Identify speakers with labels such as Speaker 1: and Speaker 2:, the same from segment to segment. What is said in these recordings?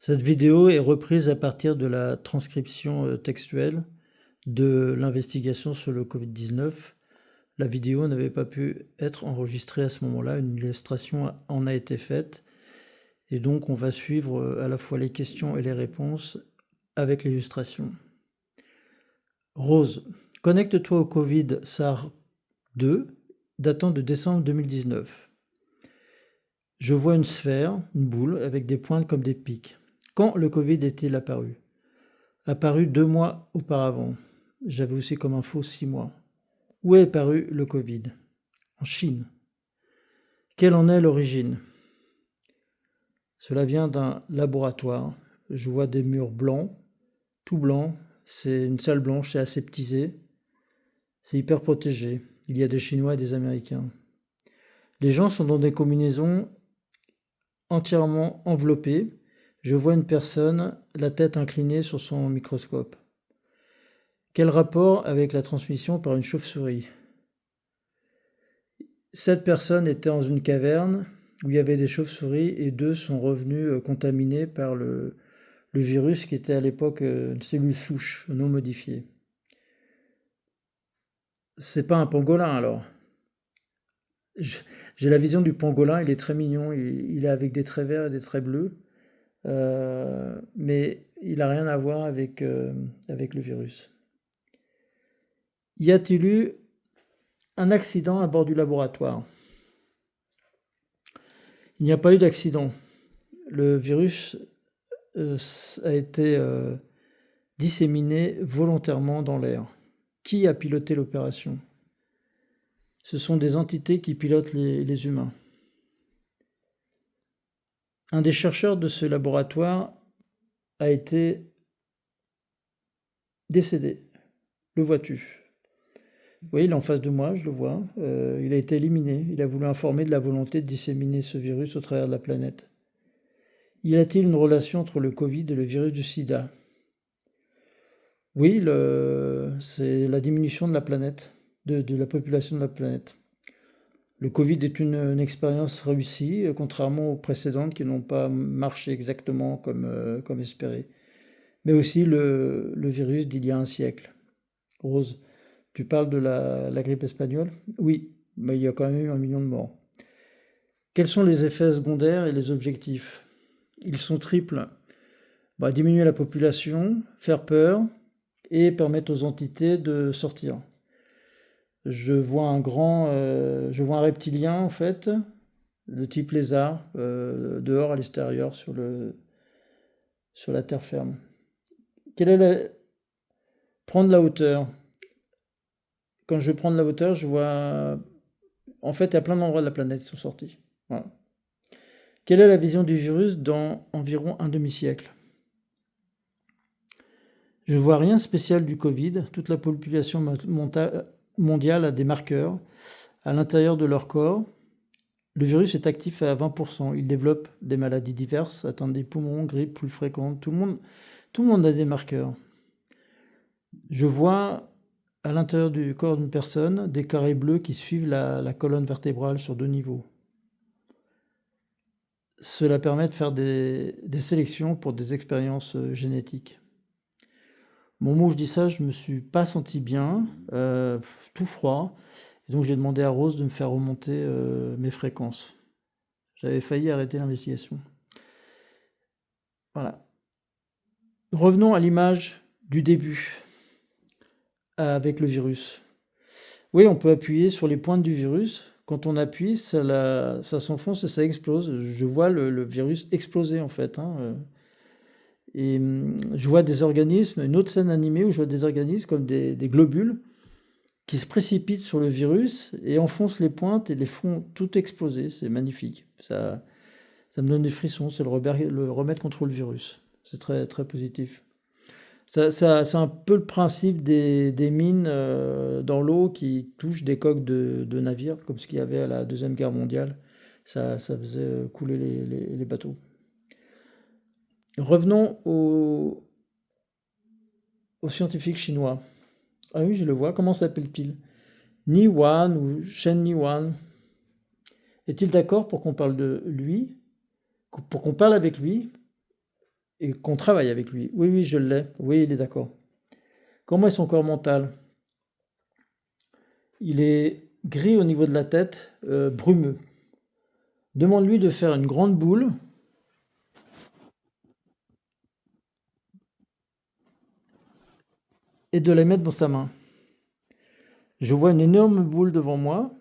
Speaker 1: Cette vidéo est reprise à partir de la transcription, textuelle de l'investigation sur le Covid-19. La vidéo n'avait pas pu être enregistrée à ce moment-là, une illustration en a été faite et donc on va suivre, à la fois les questions et les réponses avec l'illustration. Rose: connecte-toi au Covid SARS-2 datant de décembre 2019. Je vois une sphère, une boule avec des pointes comme des pics. Quand le Covid est-il apparu? Apparu 2 mois auparavant. J'avais aussi comme info 6 mois. Où est apparu le Covid? En Chine. Quelle en est l'origine? Cela vient d'un laboratoire. Je vois des murs blancs, tout blanc. C'est une salle blanche, c'est aseptisé. C'est hyper protégé. Il y a des Chinois et des Américains. Les gens sont dans des combinaisons entièrement enveloppées. Je vois une personne, la tête inclinée sur son microscope. Quel rapport avec la transmission par une chauve-souris? Cette personne était dans une caverne où il y avait des chauves-souris et 2 sont revenus contaminés par le virus qui était à l'époque une cellule souche non modifiée. C'est pas un pangolin alors. J'ai la vision du pangolin, il est très mignon, il est avec des traits verts et des traits bleus, mais il n'a rien à voir avec le virus. Y a-t-il eu un accident à bord du laboratoire? Il n'y a pas eu d'accident. Le virus a été disséminé volontairement dans l'air. Qui a piloté l'opération? Ce sont des entités qui pilotent les humains. Un des chercheurs de ce laboratoire a été décédé. Le vois-tu? Oui, il est en face de moi, je le vois. Il a été éliminé. Il a voulu informer de la volonté de disséminer ce virus au travers de la planète. Y a-t-il une relation entre le Covid et le virus du sida? Oui, c'est la diminution de la planète, de la population de la planète. Le Covid est une expérience réussie, contrairement aux précédentes qui n'ont pas marché exactement comme espéré. Mais aussi le virus d'il y a un siècle. Rose, tu parles de la grippe espagnole? Oui, mais il y a quand même eu 1 million de morts. Quels sont les effets secondaires et les objectifs? Ils sont triples. Diminuer la population, faire peur et permettre aux entités de sortir. Je vois un reptilien en fait, de type lézard, dehors à l'extérieur sur la terre ferme. Prendre la hauteur. Quand je prends de la hauteur, je vois, en fait, il y a plein d'endroits de la planète qui sont sortis. Voilà. Quelle est la vision du virus dans environ un demi-siècle? Je ne vois rien de spécial du Covid. Toute la population mondiale a des marqueurs à l'intérieur de leur corps. Le virus est actif à 20%. Il développe des maladies diverses, atteint des poumons, grippe plus fréquente. Tout le monde a des marqueurs. Je vois à l'intérieur du corps d'une personne des carrés bleus qui suivent la colonne vertébrale sur 2 niveaux. Cela permet de faire des sélections pour des expériences génétiques. Au moment où je dis ça, je me suis pas senti bien, tout froid. Et donc j'ai demandé à Rose de me faire remonter mes fréquences. J'avais failli arrêter l'investigation. Voilà. Revenons à l'image du début avec le virus. Oui, on peut appuyer sur les pointes du virus. Quand on appuie, ça s'enfonce et ça explose. Je vois le virus exploser en fait. Et je vois des organismes, une autre scène animée où je vois des organismes comme des globules qui se précipitent sur le virus et enfoncent les pointes et les font tout exploser. C'est magnifique. Ça me donne des frissons. C'est le remède contre le virus. C'est très, très positif. C'est un peu le principe des mines dans l'eau qui touchent des coques de navires, comme ce qu'il y avait à la Deuxième Guerre mondiale. Ça faisait couler les bateaux. Revenons aux scientifiques chinois. Ah oui, je le vois. Comment s'appelle-t-il? Ni Wan ou Shen Ni Wan. Est-il d'accord pour qu'on parle de lui, pour qu'on parle avec lui et qu'on travaille avec lui. Oui, oui, je l'ai. Oui, il est d'accord. Comment est son corps mental? Il est gris au niveau de la tête, brumeux. Demande-lui de faire une grande boule et de la mettre dans sa main. Je vois une énorme boule devant moi,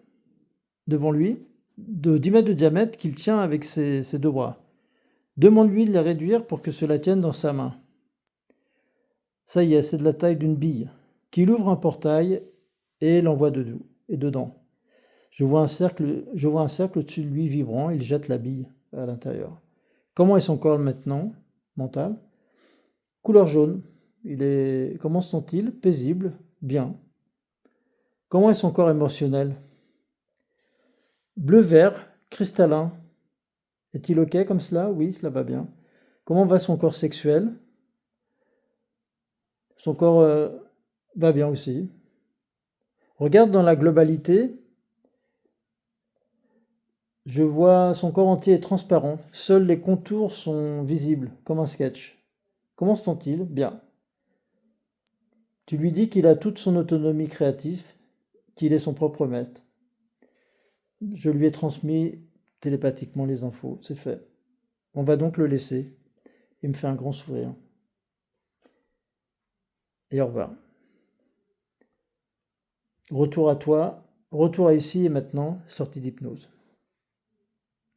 Speaker 1: devant lui, de 10 mètres de diamètre qu'il tient avec ses deux bras. Demande-lui de la réduire pour que cela tienne dans sa main. Ça y est, c'est de la taille d'une bille. Qu'il ouvre un portail et l'envoie dedans. Je vois un cercle au-dessus de lui vibrant, il jette la bille à l'intérieur. Comment est son corps maintenant, mental? Couleur jaune. Comment se sent-il? Paisible, bien. Comment est son corps émotionnel? Bleu-vert, cristallin. Est-il OK comme cela? Oui, cela va bien. Comment va son corps sexuel? Son corps va bien aussi. Regarde dans la globalité. Je vois son corps entier est transparent. Seuls les contours sont visibles, comme un sketch. Comment se sent-il? Bien. Tu lui dis qu'il a toute son autonomie créative, qu'il est son propre maître. Je lui ai transmis télépathiquement les infos, c'est fait. On va donc le laisser. Il me fait un grand sourire. Et au revoir. Retour à toi, retour à ici et maintenant, sortie d'hypnose.